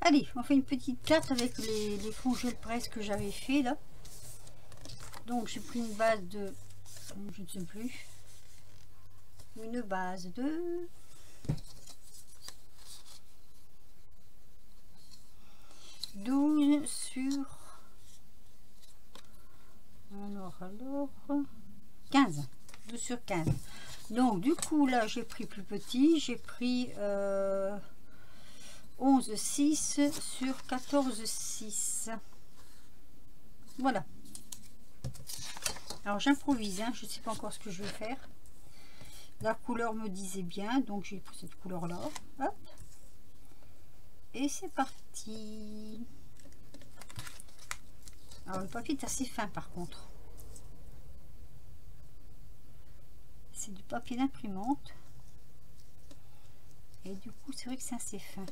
Allez, on fait une petite carte avec les fonds gel presse que j'avais fait là. Donc j'ai pris une base de, je ne sais plus, une base de 12 sur, alors 15, 12 sur 15. Donc du coup là j'ai pris plus petit, j'ai pris 11,6 sur 14,6. Voilà. Alors j'improvise, hein, je ne sais pas encore ce que je vais faire. La couleur me disait bien, donc j'ai pris cette couleur là. Hop. Et c'est parti. Alors le papier est assez fin par contre. C'est du papier d'imprimante. Et du coup c'est vrai que c'est assez fin.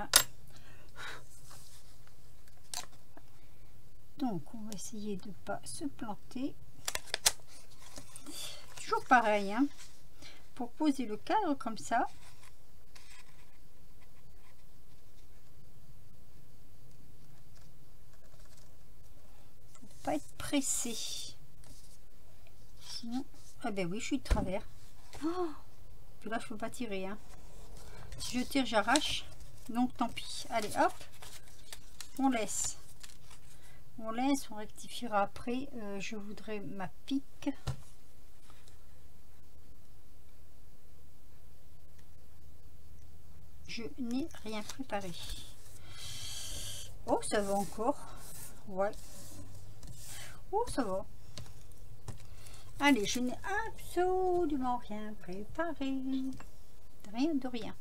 Ah. Donc on va essayer de ne pas se planter. Toujours pareil, hein, pour poser le cadre comme ça. Faut pas être pressé. Sinon, ah ben oui, je suis de travers. Oh, puis là, je peux pas tirer. Hein. Si je tire, j'arrache. Donc tant pis. Allez, hop, on laisse. On laisse, on rectifiera après. Je voudrais ma pique. Je n'ai rien préparé. Oh, ça va encore. Ouais. Oh, ça va. Allez, je n'ai absolument rien préparé. Rien de rien.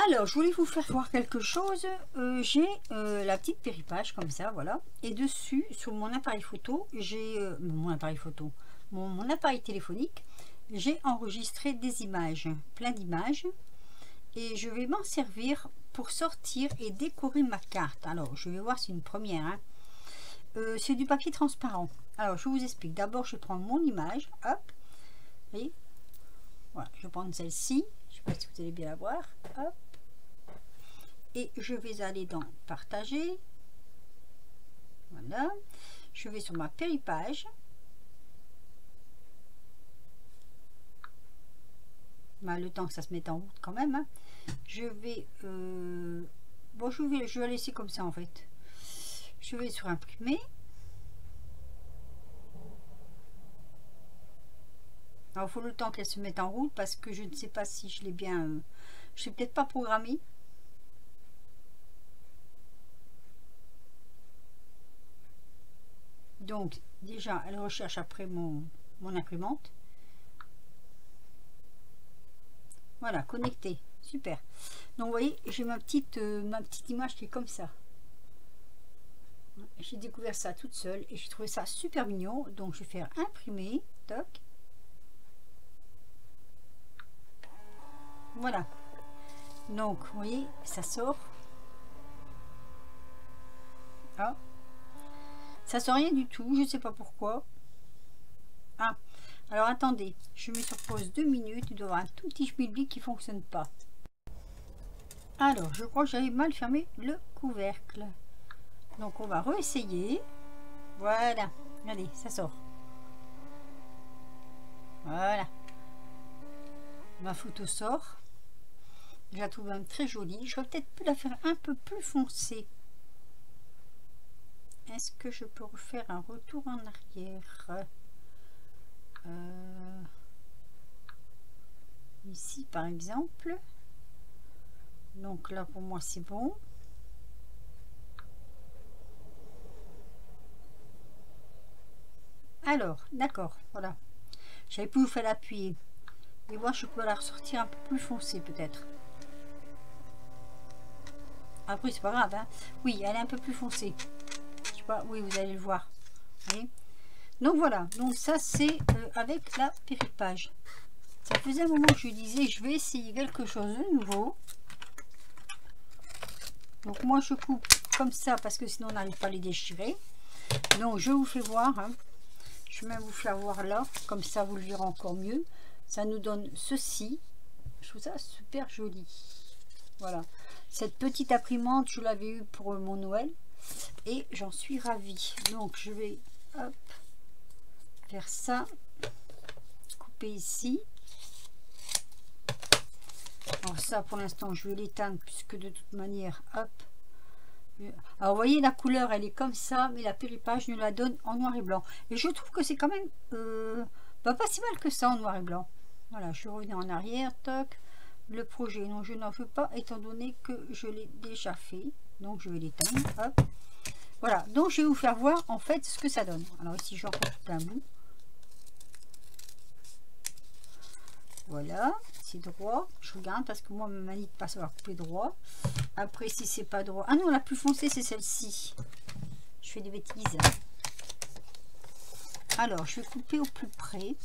Alors, je voulais vous faire voir quelque chose. J'ai la petite péripage comme ça, voilà. Et dessus, sur mon appareil photo, j'ai mon appareil téléphonique, j'ai enregistré des images, plein d'images. Et je vais m'en servir pour sortir et décorer ma carte. Alors, je vais voir, c'est une première. Hein. C'est du papier transparent. Alors, je vous explique. D'abord, je prends mon image. Hop. Et voilà, je vais prendre celle-ci. Je ne sais pas si vous allez bien la voir. Hop. Et je vais aller dans partager. Voilà. Je vais sur ma péripage. Bah, le temps que ça se mette en route quand même. Hein. Je vais... bon, je vais laisser comme ça en fait. Je vais sur imprimer. Alors, il faut le temps qu'elle se mette en route parce que je ne sais pas si je l'ai bien... je ne sais peut-être pas programmé. Donc, déjà, elle recherche après mon imprimante. Voilà, connecté. Super. Donc, vous voyez, j'ai ma petite image qui est comme ça. J'ai découvert ça toute seule et j'ai trouvé ça super mignon. Donc, je vais faire imprimer. Toc. Voilà. Donc, vous voyez, ça sort. Ah. Ça sort rien du tout. Je ne sais pas pourquoi. Ah. Alors, attendez. Je mets sur pause 2 minutes. Il doit y avoir un tout petit schmilblick qui ne fonctionne pas. Alors, je crois que j'avais mal fermé le couvercle. Donc, on va réessayer. Voilà. Regardez, ça sort. Voilà. Ma photo sort. Je la trouve même très jolie. Je vais peut-être la faire un peu plus foncée. Est-ce que je peux refaire un retour en arrière? Ici, par exemple. Donc là, pour moi, c'est bon. Alors, d'accord, voilà. J'avais pu vous faire l'appuyer. Et moi, je peux la ressortir un peu plus foncée, peut-être. Après, c'est pas grave, hein. Oui, elle est un peu plus foncée. Je sais pas, oui, vous allez le voir. Voyez. Donc voilà, donc ça c'est avec la péripage. Ça faisait un moment que je disais, je vais essayer quelque chose de nouveau. Donc moi je coupe comme ça parce que sinon on n'arrive pas à les déchirer. Donc je vous fais voir, hein. Je vais même vous faire voir là, comme ça vous le verrez encore mieux. Ça nous donne ceci. Je trouve ça super joli. Voilà, cette petite imprimante, je l'avais eue pour mon Noël et j'en suis ravie. Donc je vais hop, faire ça, couper ici. Alors ça pour l'instant je vais l'éteindre puisque de toute manière, hop. Alors vous voyez la couleur elle est comme ça, mais la péripage nous la donne en noir et blanc. Et je trouve que c'est quand même pas si mal que ça en noir et blanc. Voilà, je suis revenue en arrière, toc. Le projet, non je n'en veux pas étant donné que je l'ai déjà fait. Donc je vais l'éteindre, hop. Voilà, donc je vais vous faire voir en fait ce que ça donne. Alors ici j'en coupe un bout. Voilà, c'est droit. Je regarde parce que moi ma manie de pas savoir couper droit. Après si c'est pas droit, ah non la plus foncée c'est celle-ci. Je fais des bêtises. Alors je vais couper au plus près.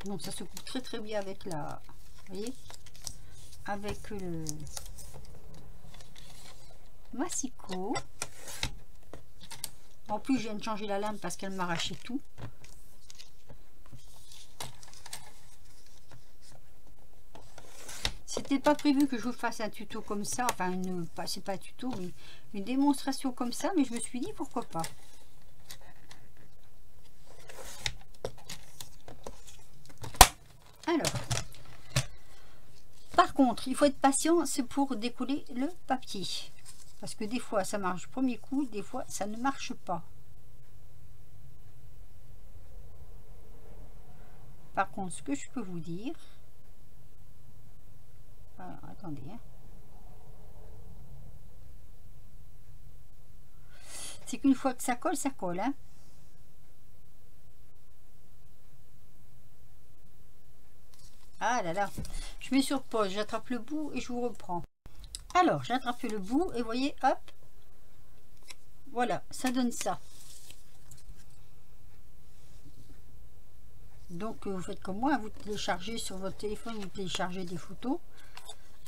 Donc ça se coupe très très bien avec la, vous voyez, avec le massicot. En plus je viens de changer la lame parce qu'elle m'arrachait tout. C'était pas prévu que je vous fasse un tuto comme ça, enfin c'est pas un tuto mais une démonstration comme ça, mais je me suis dit pourquoi pas. Alors, par contre, il faut être patient, c'est pour décoller le papier. Parce que des fois, ça marche du premier coup, des fois, ça ne marche pas. Par contre, ce que je peux vous dire... Alors, attendez. Hein. C'est qu'une fois que ça colle, ça colle. Hein. Ah là là, je mets sur pause, j'attrape le bout et je vous reprends. Alors, j'ai attrapé le bout et vous voyez, hop, voilà, ça donne ça. Donc, vous faites comme moi, vous téléchargez sur votre téléphone, vous téléchargez des photos.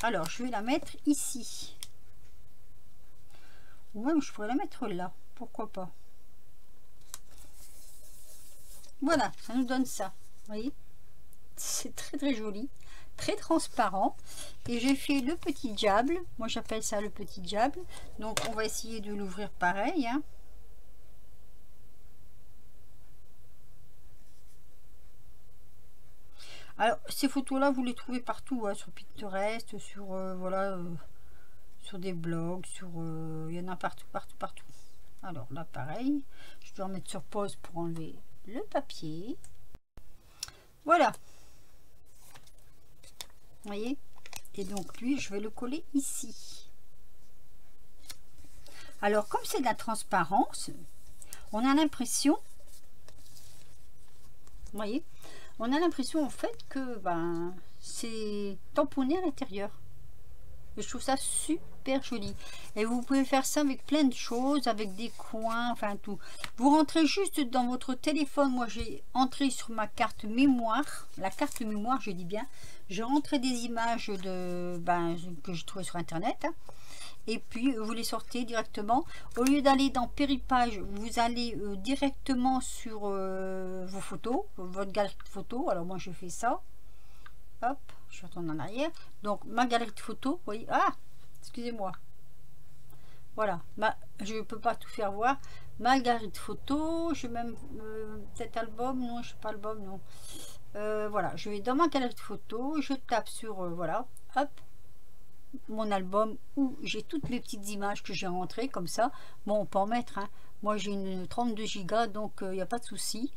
Alors, je vais la mettre ici. Ou même, je pourrais la mettre là, pourquoi pas. Voilà, ça nous donne ça, vous voyez. C'est très très joli, très transparent. Et j'ai fait le petit diable, moi j'appelle ça le petit diable. Donc on va essayer de l'ouvrir pareil. Hein. Alors ces photos là vous les trouvez partout, hein, sur Pinterest, sur voilà, sur des blogs, sur il y en a partout. Alors là pareil, je dois remettre sur pause pour enlever le papier. Voilà. Vous voyez, et donc lui je vais le coller ici. Alors comme c'est de la transparence, on a l'impression, vous voyez, on a l'impression en fait que ben c'est tamponné à l'intérieur. Et je trouve ça super joli. Et vous pouvez faire ça avec plein de choses, avec des coins, enfin tout. Vous rentrez juste dans votre téléphone. Moi j'ai entré sur ma carte mémoire, la carte mémoire je dis bien, j'ai rentré des images de que je trouvais sur internet, hein. Et puis vous les sortez directement. Au lieu d'aller dans Péripage, vous allez directement sur vos photos, votre galerie de photos. Alors moi je fais ça. Hop, je retourne en arrière. Donc ma galerie de photos, vous voyez, ah, excusez-moi. Voilà, je ne peux pas tout faire voir. Ma galerie de photos, je vais même peut-être album, non, je ne sais pas album, non. Voilà, je vais dans ma galerie de photos, je tape sur, voilà, hop, mon album où j'ai toutes mes petites images que j'ai rentrées comme ça. Bon, on peut en mettre, hein. Moi j'ai une 32 Go, donc il n'y a pas de souci.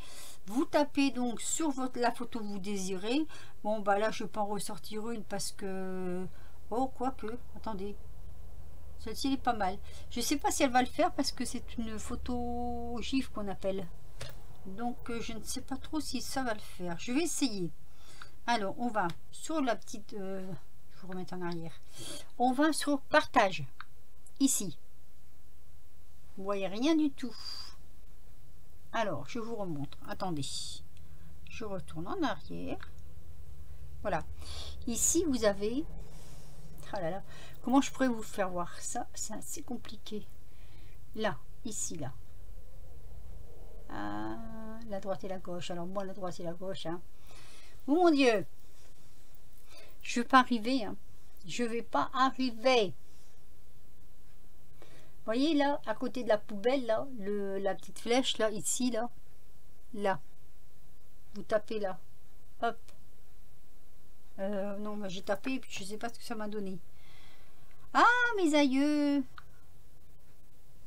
Vous tapez donc sur la photo que vous désirez. Bon bah là je peux en ressortir une parce que, oh quoique, attendez, celle-ci est pas mal. Je sais pas si elle va le faire parce que c'est une photo GIF qu'on appelle, donc je ne sais pas trop si ça va le faire. Je vais essayer. Alors on va sur la petite je vous remets en arrière, on va sur partage ici. Vous voyez rien du tout. Alors je vous remontre, attendez, je retourne en arrière. Voilà, ici vous avez, ah là là, comment je pourrais vous faire voir ça, c'est assez compliqué. là, ici, là. Ah, la droite et la gauche. Alors moi, la droite et la gauche. Hein. Oh mon Dieu, je vais pas arriver. Hein. Je vais pas arriver. Voyez là, à côté de la poubelle, là, la petite flèche, là, ici, là. Là. Vous tapez là. Hop. Non, j'ai tapé et puis je sais pas ce que ça m'a donné. Ah, mes aïeux.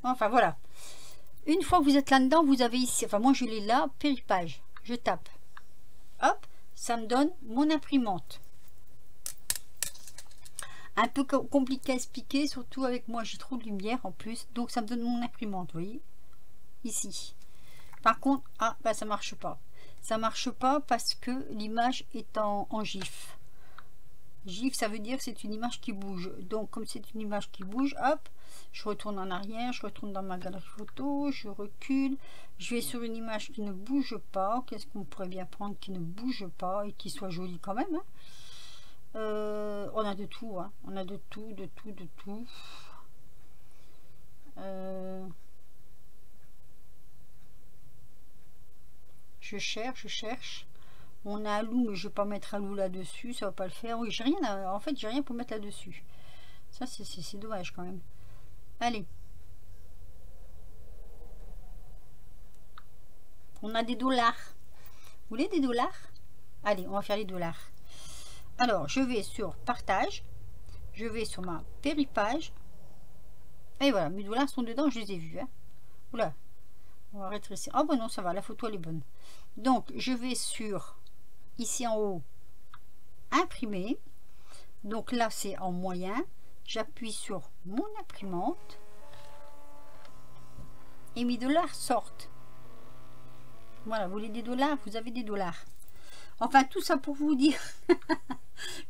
Enfin, voilà. Une fois que vous êtes là-dedans, vous avez ici, enfin moi je l'ai là, péripage. Je tape. Hop, ça me donne mon imprimante. Un peu compliqué à expliquer, surtout avec moi, j'ai trop de lumière en plus. Donc ça me donne mon imprimante, vous voyez. Ici. Par contre, ah, bah ça marche pas. Ça marche pas parce que l'image est en GIF. GIF, ça veut dire que c'est une image qui bouge. Donc, comme c'est une image qui bouge, hop, je retourne en arrière, je retourne dans ma galerie photo, je recule, je vais sur une image qui ne bouge pas. Qu'est-ce qu'on pourrait bien prendre qui ne bouge pas et qui soit jolie quand même, hein. On a de tout, hein. On a de tout, de tout, de tout. Je cherche, je cherche. On a Alou, mais je vais pas mettre Alou là-dessus, ça va pas le faire. Oui, j'ai rien en fait, j'ai rien pour mettre là-dessus. Ça, c'est dommage quand même. Allez. On a des dollars. Vous voulez des dollars? Allez, on va faire les dollars. Alors, je vais sur partage. Je vais sur ma péripage. Et voilà, mes dollars sont dedans, je les ai vus. Hein. Oula, on va rétrécir. Oh, bon, non, ça va, la photo, elle est bonne. Donc, je vais sur, ici en haut, imprimer. Donc là, c'est en moyen. J'appuie sur mon imprimante. Et mes dollars sortent. Voilà, vous voulez des dollars, vous avez des dollars. Enfin, tout ça pour vous dire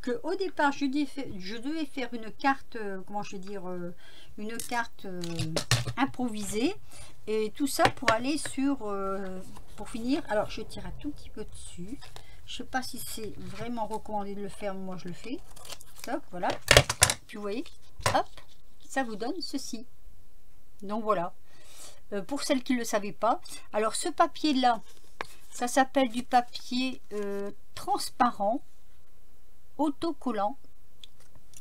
que au départ, je devais faire une carte, comment je vais dire, une carte improvisée. Et tout ça pour aller sur, pour finir. Alors, je tire un tout petit peu dessus. Je sais pas si c'est vraiment recommandé de le faire, mais moi je le fais. Hop, voilà. Puis vous voyez, hop, ça vous donne ceci. Donc voilà. Pour celles qui ne le savaient pas. Alors ce papier là, ça s'appelle du papier transparent, autocollant.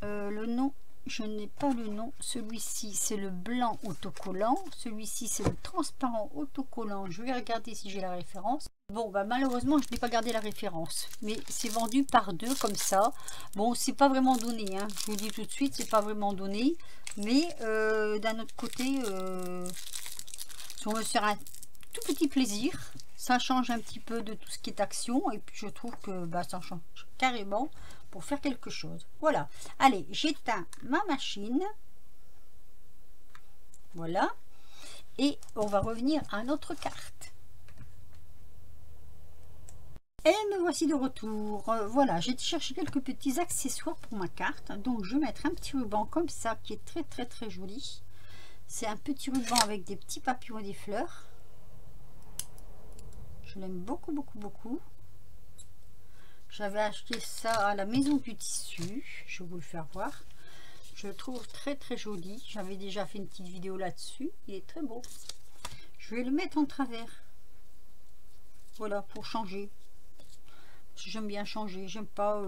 Le nom, je n'ai pas le nom. Celui-ci c'est le blanc autocollant. Celui-ci c'est le transparent autocollant. Je vais regarder si j'ai la référence. Bon, bah malheureusement, je n'ai pas gardé la référence. Mais c'est vendu par deux comme ça. Bon, c'est pas vraiment donné. Hein. Je vous le dis tout de suite, c'est pas vraiment donné. Mais d'un autre côté, si on veut se faire un tout petit plaisir, ça change un petit peu de tout ce qui est action. Et puis je trouve que bah, ça change carrément pour faire quelque chose. Voilà. Allez, j'éteins ma machine. Voilà. Et on va revenir à notre carte. Et me voici de retour. Voilà, j'ai cherché quelques petits accessoires pour ma carte. Donc je vais mettre un petit ruban comme ça qui est très très très joli. C'est un petit ruban avec des petits papillons et des fleurs. Je l'aime beaucoup beaucoup beaucoup. J'avais acheté ça à la maison du tissu. Je vais vous le faire voir. Je le trouve très très joli. J'avais déjà fait une petite vidéo là-dessus. Il est très beau. Je vais le mettre en travers. Voilà, pour changer. J'aime bien changer, j'aime pas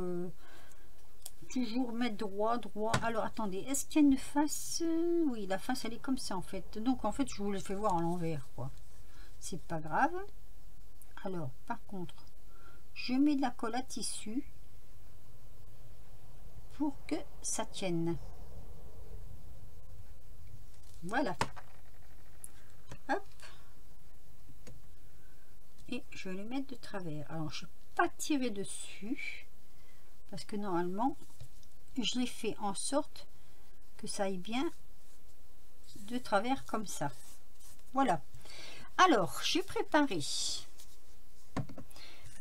toujours mettre droit. Alors attendez, est-ce qu'il y a une face? Oui, la face elle est comme ça en fait. Donc en fait je vous le fais voir à l'envers quoi. C'est pas grave. Alors par contre, je mets de la colle à tissu pour que ça tienne. Voilà. Hop. Et je vais le mettre de travers. Alors je pas tirer dessus parce que normalement je l'ai fait en sorte que ça aille bien de travers comme ça. Voilà. Alors j'ai préparé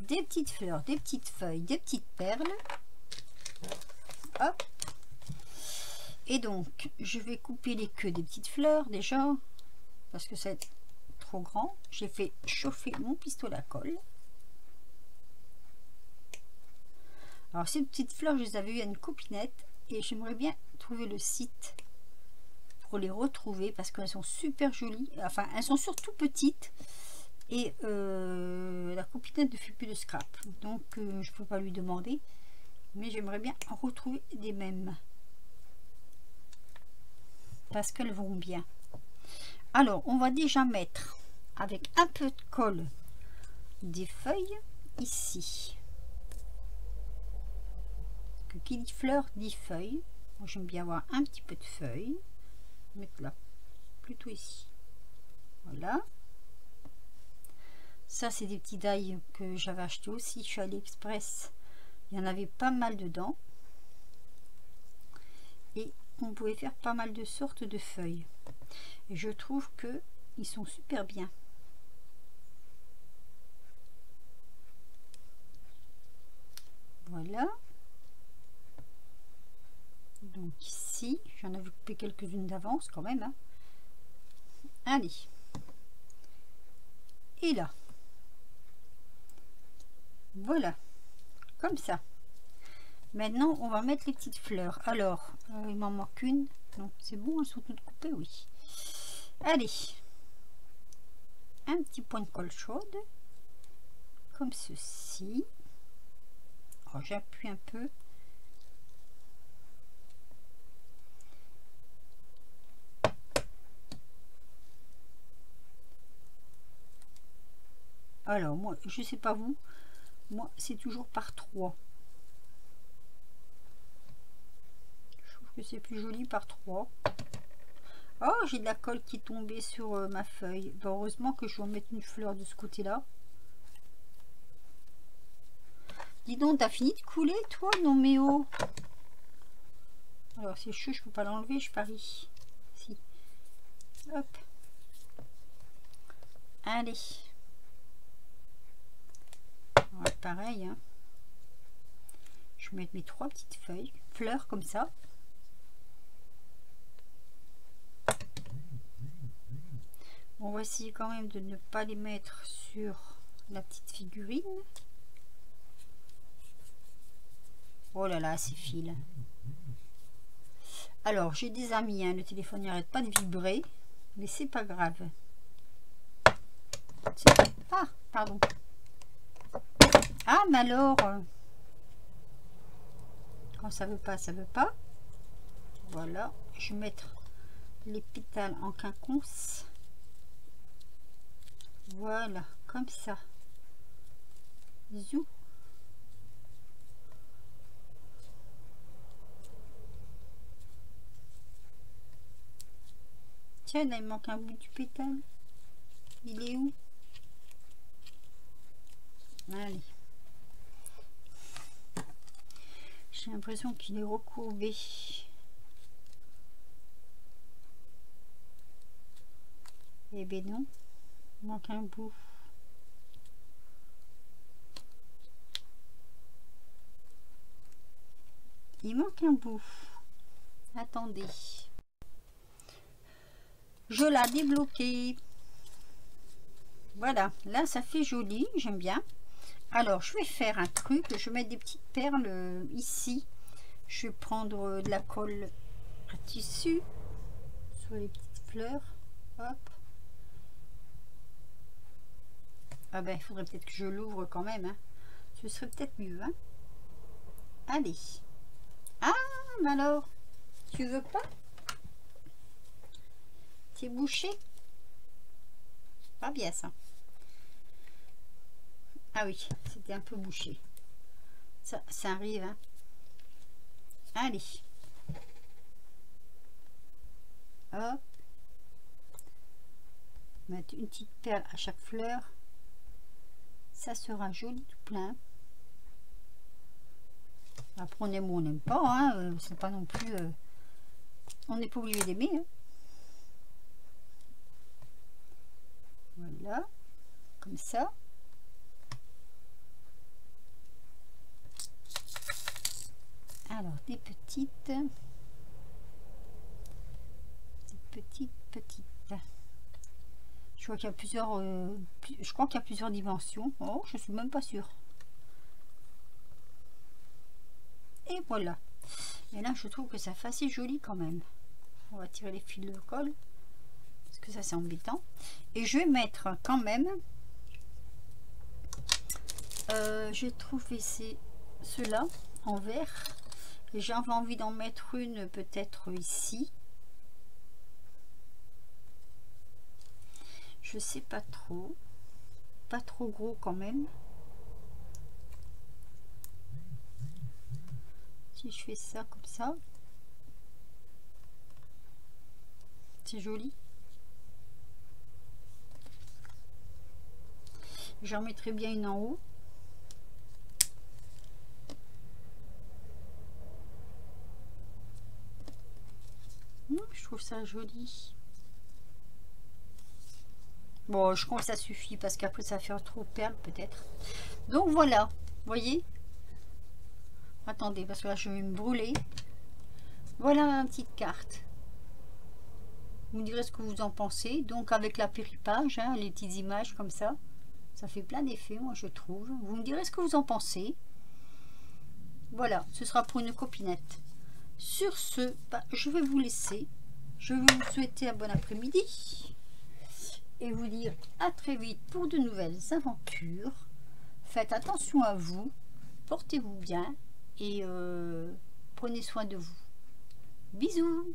des petites fleurs, des petites feuilles, des petites perles. Hop. Et donc je vais couper les queues des petites fleurs déjà parce que c'est trop grand. J'ai fait chauffer mon pistolet à colle. Alors ces petites fleurs, je les avais eues à une copinette et j'aimerais bien trouver le site pour les retrouver parce qu'elles sont super jolies. Enfin, elles sont surtout petites. Et la copinette ne fait plus de scrap. Donc, je peux pas lui demander. Mais j'aimerais bien en retrouver des mêmes. Parce qu'elles vont bien. Alors, on va déjà mettre avec un peu de colle des feuilles ici. Que qui dit fleur dit feuille. Moi, j'aime bien avoir un petit peu de feuilles. Mettre là, plutôt ici. Voilà. Ça, c'est des petits die que j'avais acheté aussi chez AliExpress. Il y en avait pas mal dedans. Et on pouvait faire pas mal de sortes de feuilles. Et je trouve que ils sont super bien. Voilà. Donc ici, j'en avais coupé quelques-unes d'avance quand même. Hein. Allez. Et là. Voilà. Comme ça. Maintenant, on va mettre les petites fleurs. Alors, il m'en manque une. Non, c'est bon, elles sont toutes coupées, oui. Allez. Un petit point de colle chaude. Comme ceci. Oh, j'appuie un peu. Alors, moi, je sais pas vous. Moi, c'est toujours par 3. Je trouve que c'est plus joli par 3. Oh, j'ai de la colle qui est tombée sur ma feuille. Ben, heureusement que je vais mettre une fleur de ce côté-là. Dis donc, t'as fini de couler, toi? Non, mais oh. Alors, c'est chaud, je peux pas l'enlever, je parie. Si. Hop. Allez. Ouais, pareil. Hein. Je vais mettre mes 3 petites feuilles, fleurs comme ça. On va essayer quand même de ne pas les mettre sur la petite figurine. Oh là là, ces fils. Alors, j'ai des amis, hein, le téléphone n'arrête pas de vibrer, mais c'est pas grave. Ah, pardon. Ah, mais alors, quand ça veut pas, ça veut pas. Voilà, je vais mettre les pétales en quinconce. Voilà, comme ça. Zou. Tiens, là, il manque un bout du pétale. Il est où? Allez. J'ai l'impression qu'il est recourbé. Eh ben non. Il manque un bout. Il manque un bout. Attendez. Je l'ai débloqué. Voilà, là ça fait joli, j'aime bien. Alors je vais faire un truc, je vais mettre des petites perles ici. Je vais prendre de la colle à tissu sur les petites fleurs. Hop. Ah ben il faudrait peut-être que je l'ouvre quand même. Hein. Ce serait peut-être mieux. Hein. Allez. Ah, mais alors, tu veux pas? C'est bouché? Pas bien ça. Ah oui, c'était un peu bouché. Ça arrive. Hein. Allez. Hop. Mettre une petite perle à chaque fleur. Ça sera joli tout plein. Après on aime ou on n'aime pas. Hein. C'est pas non plus... on n'est pas obligé d'aimer. Hein. Voilà. Comme ça. Alors, des petites. Je crois qu'il y a plusieurs. Je crois qu'il y a plusieurs dimensions. Oh, je suis même pas sûre. Et voilà. Et là, je trouve que ça fait assez joli quand même. On va tirer les fils de colle parce que ça c'est embêtant. Et je vais mettre quand même, j'ai trouvé ceux-là en vert et j'avais envie d'en mettre une peut-être ici. Je sais pas trop gros quand même. Si je fais ça comme ça, c'est joli. J'en mettrai bien une en haut. Je trouve ça joli. Bon, je crois que ça suffit parce qu'après ça fait trop perles peut-être. Donc voilà, voyez. Attendez, parce que là je vais me brûler. Voilà ma petite carte. Vous me direz ce que vous en pensez. Donc avec la péripage, hein, les petites images comme ça, ça fait plein d'effets, moi je trouve. Vous me direz ce que vous en pensez. Voilà, ce sera pour une copinette. Sur ce, je vais vous laisser. Je vais vous souhaiter un bon après-midi. Et vous dire à très vite pour de nouvelles aventures. Faites attention à vous. Portez-vous bien. Et prenez soin de vous. Bisous!